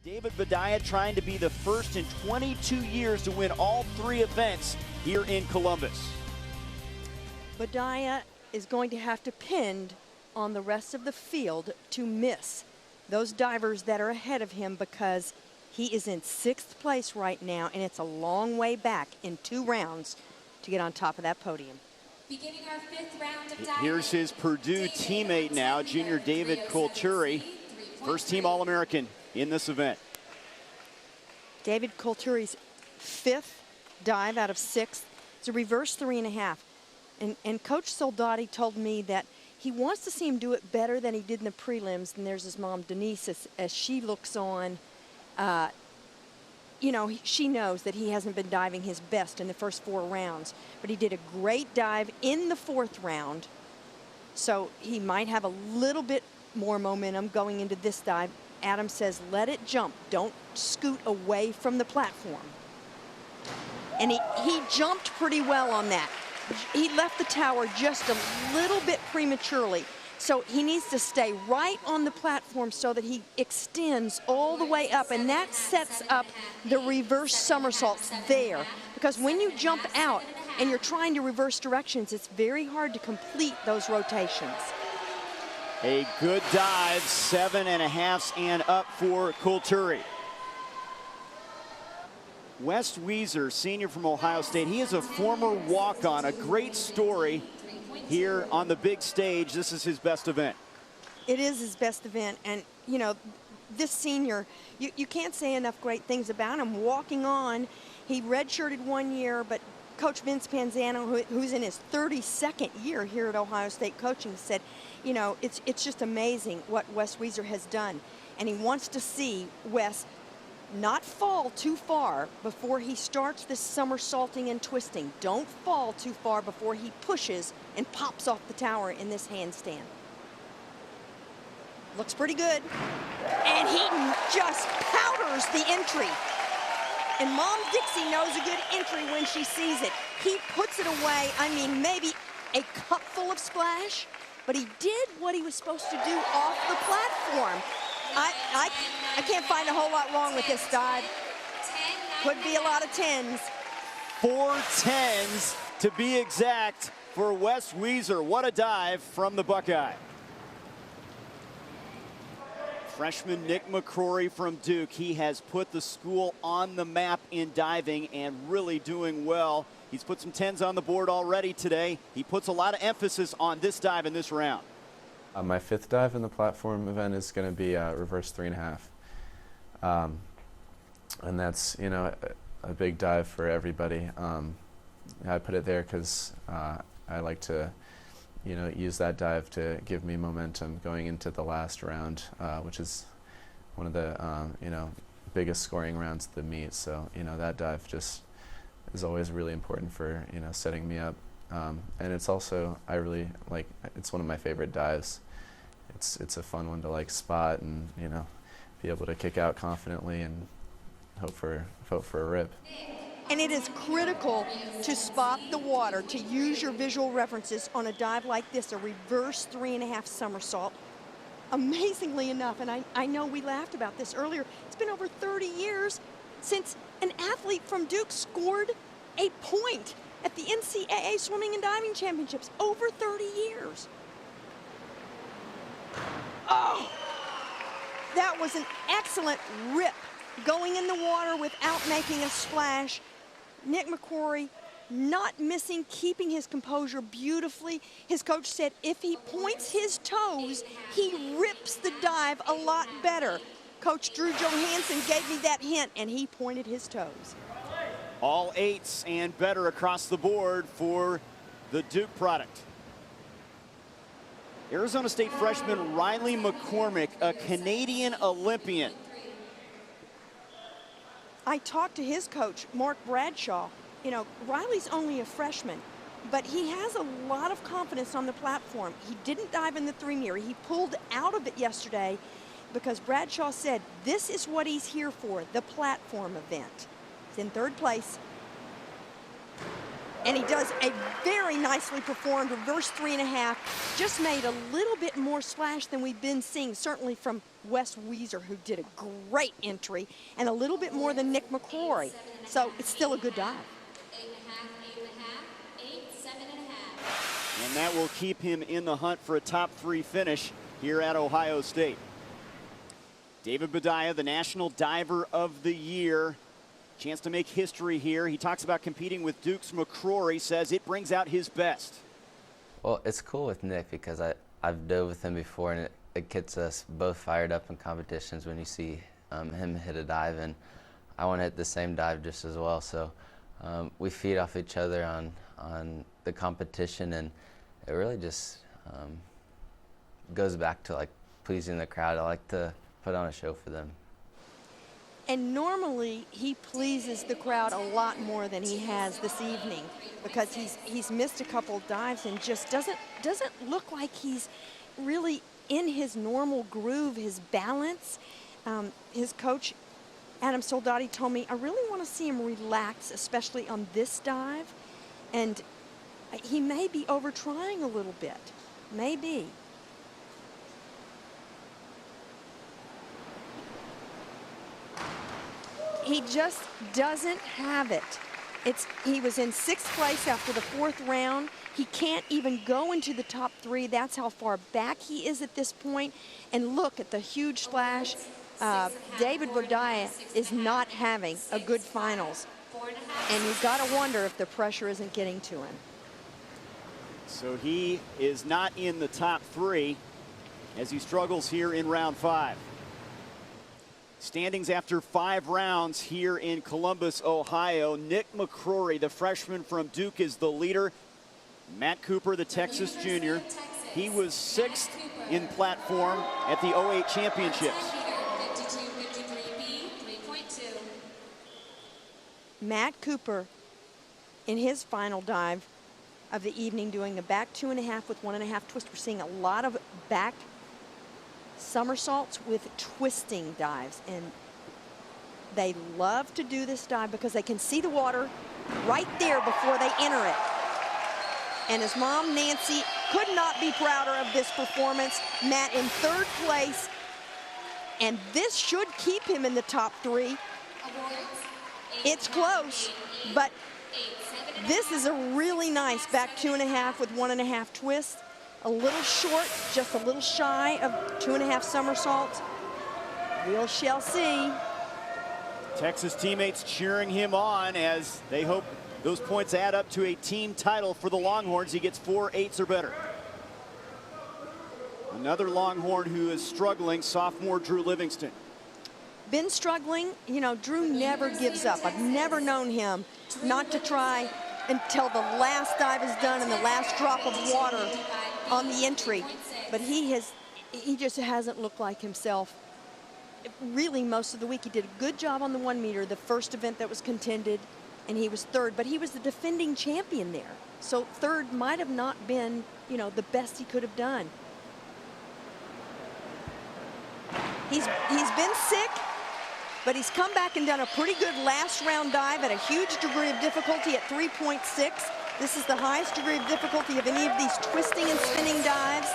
David Boudia trying to be the first in 22 years to win all 3 events here in Columbus. Boudia is going to have to depend on the rest of the field to miss those divers that are ahead of him, because he is in 6th place right now, and it's a long way back in 2 rounds to get on top of that podium. Beginning our 5th round of diving. Here's his Purdue teammate now, junior David Boudia, first-team All-American in this event. David Boudia's 5th dive out of 6th. It's a reverse 3.5. And Coach Soldati told me that he wants to see him do it better than he did in the prelims. And there's his mom, Denise, as she looks on. You know, she knows that he hasn't been diving his best in the first 4 rounds. But he did a great dive in the 4th round. So he might have a little bit more momentum going into this dive. Adam says, let it jump. Don't scoot away from the platform. And he jumped pretty well on that. He left the tower just a little bit prematurely. So he needs to stay right on the platform so that he extends all the way up. And that sets up the reverse somersaults there. Because when you jump out and you're trying to reverse directions, it's very hard to complete those rotations. A good dive, 7.5s and up for Boudia. Wes Wieser Senior from Ohio State. He is a former walk-on, a great story here on the big stage. This is his best event. It is his best event, and you know, this senior, you can't say enough great things about him. Walking on, he redshirted 1 year, but Coach Vince Panzano, who's in his 32nd year here at Ohio State coaching, said, you know, it's just amazing what Wes Wieser has done. And he wants to see Wes not fall too far before he starts this somersaulting and twisting. Don't fall too far before he pushes and pops off the tower in this handstand. Looks pretty good. And he just powders the entry. And Mom Dixie knows a good entry when she sees it. He puts it away, I mean, maybe a cupful of splash, but he did what he was supposed to do off the platform. I can't find a whole lot wrong with this dive. Could be a lot of 10s. 4 10s to be exact for Wes Wieser. What a dive from the Buckeye. Freshman Nick Mccrory from Duke. He has put the school on the map in diving and really doing well. He's put some 10s on the board already today. He puts a lot of emphasis on this dive in this round. My 5th dive in the platform event is going to be reverse 3.5. And that's, you know, a big dive for everybody. I put it there because I like to, you know, use that dive to give me momentum going into the last round, which is one of the, you know, biggest scoring rounds of the meet. So, you know, that dive just is always really important for, you know, setting me up. And it's also, I really like, it's one of my favorite dives. It's a fun one to like spot and, you know, be able to kick out confidently and hope for a rip. And it is critical to spot the water, to use your visual references on a dive like this, a reverse 3.5 somersault. Amazingly enough, and I know we laughed about this earlier, it's been over 30 years since an athlete from Duke scored a point at the NCAA Swimming and Diving Championships. Over 30 years. Oh, that was an excellent rip, going in the water without making a splash. Nick Mccrory not missing, keeping his composure beautifully. His coach said if he points his toes, he rips the dive a lot better. Coach Drew Johansson gave me that hint, and he pointed his toes. All 8s and better across the board for the Duke product. Arizona State freshman Riley McCormick, a Canadian Olympian. I talked to his coach, Mark Bradshaw. You know, Riley's only a freshman, but he has a lot of confidence on the platform. He didn't dive in the 3 meter. He pulled out of it yesterday because Bradshaw said this is what he's here for, the platform event. He's in 3rd place. And he does a very nicely performed reverse 3.5. Just made a little bit more splash than we've been seeing, certainly from Wes Wieser, who did a great entry, and a little bit more than Nick Mccrory. So it's still a good dive. 8.5, And that will keep him in the hunt for a top 3 finish here at Ohio State. David Boudia, the National Diver of the Year. Chance to make history here. He talks about competing with Duke's Mccrory, says it brings out his best. Well, it's cool with Nick because I've dove with him before, and it gets us both fired up in competitions when you see him hit a dive, and I want to hit the same dive just as well. So we feed off each other on the competition, and it really just goes back to like pleasing the crowd. I like to put on a show for them. And normally he pleases the crowd a lot more than he has this evening, because he's missed a couple of dives and just doesn't look like he's really in his normal groove, his balance. His coach, Adam Soldati, told me, I really want to see him relax, especially on this dive. And he may be over-trying a little bit, maybe. He just doesn't have it. He was in 6th place after the 4th round. He can't even go into the top 3. That's how far back he is at this point. And look at the huge splash. David Boudia is not having a good finals. And you've got to wonder if the pressure isn't getting to him. So he is not in the top 3 as he struggles here in round 5. Standings after 5 rounds here in Columbus, Ohio. Nick Mccrory, the freshman from Duke, is the leader. Matt Cooper, the Texas junior, he was 6th in platform at the 08 championships. Matt Cooper, in his final dive of the evening, doing a back 2.5 with 1.5 twist. We're seeing a lot of back somersaults with twisting dives, and they love to do this dive because they can see the water right there before they enter it. And his mom, Nancy, could not be prouder of this performance. Matt in 3rd place, and this should keep him in the top 3. It's close, but this is a really nice back 2.5 with 1.5 twist. A little short, just a little shy of 2.5 somersaults. We shall see. Texas teammates cheering him on as they hope those points add up to a team title for the Longhorns. He gets 4 8s or better. Another Longhorn who is struggling, sophomore Drew Livingston. Been struggling. You know, Drew never gives up. I've never known him not to try until the last dive is done and the last drop of water on the entry. But he just hasn't looked like himself really most of the week. He did a good job on the 1 meter, the first event that was contended, and he was 3rd, but he was the defending champion there. So 3rd might have not been, you know, the best he could have done. He's been sick, but he's come back and done a pretty good last round dive at a huge degree of difficulty at 3.6. This is the highest degree of difficulty of any of these twisting and spinning dives.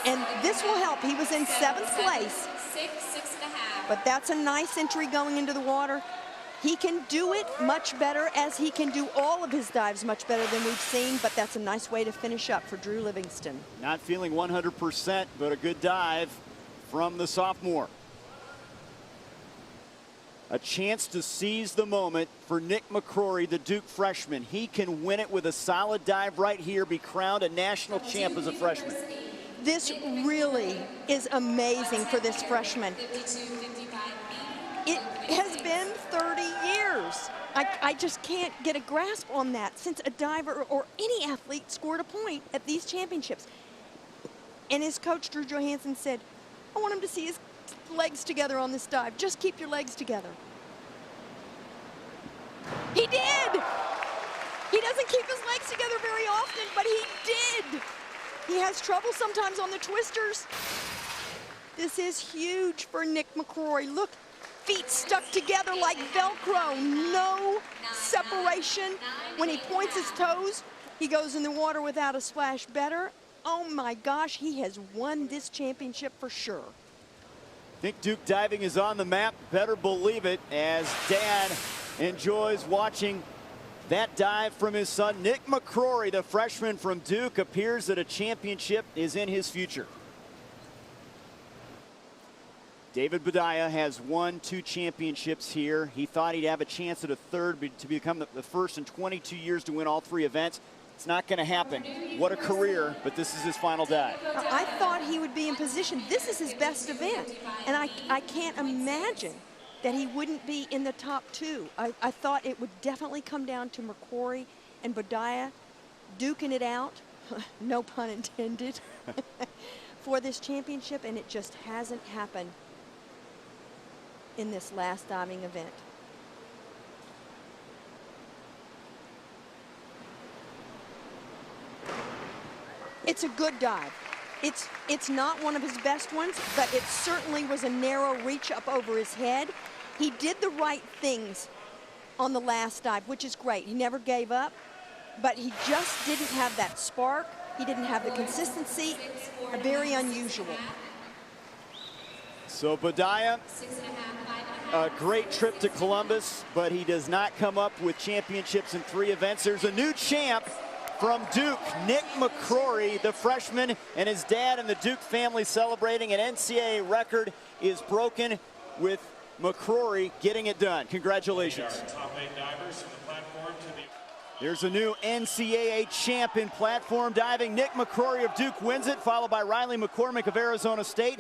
And this will help. He was in 7th place. But that's a nice entry going into the water. He can do it much better, as he can do all of his dives much better than we've seen, but that's a nice way to finish up for Drew Livingston. Not feeling 100%, but a good dive from the sophomore. A chance to seize the moment for Nick Mccrory, the Duke freshman. He can win it with a solid dive right here, be crowned a national champ as a freshman. This really is amazing for this freshman. It has been 30 years. I just can't get a grasp on that since a diver or any athlete scored a point at these championships. And his coach, Drew Johansson, said, I want him to see his legs together on this dive. Just keep your legs together. He did! He doesn't keep his legs together very often, but he did! He has trouble sometimes on the twisters. This is huge for Nick Mccrory. Look, feet stuck together like Velcro. No separation. When he points his toes, he goes in the water without a splash better. Oh my gosh, he has won this championship for sure. think Duke diving is on the map. Better believe it, as Dad enjoys watching that dive from his son. Nick Mccrory, the freshman from Duke, appears that a championship is in his future. David Boudia has won 2 championships here. He thought he'd have a chance at a third to become the first in 22 years to win all 3 events. It's not going to happen. What a career, but this is his final dive. I thought he would be in position. This is his best event, and I can't imagine that he wouldn't be in the top 2. I thought it would definitely come down to Mccrory and Boudia duking it out, no pun intended, for this championship, and it just hasn't happened in this last diving event. It's a good dive. It's not one of his best ones, but it certainly was a narrow reach up over his head. He did the right things on the last dive, which is great. He never gave up, but he just didn't have that spark. He didn't have the consistency. Very unusual. So Boudia, a great trip to Columbus, but he does not come up with championships in 3 events. There's a new champ from Duke, Nick Mccrory, the freshman, and his dad and the Duke family celebrating. An NCAA record is broken with Mccrory getting it done. Congratulations. There's a new NCAA champ in platform diving. Nick Mccrory of Duke wins it, followed by Riley McCormick of Arizona State.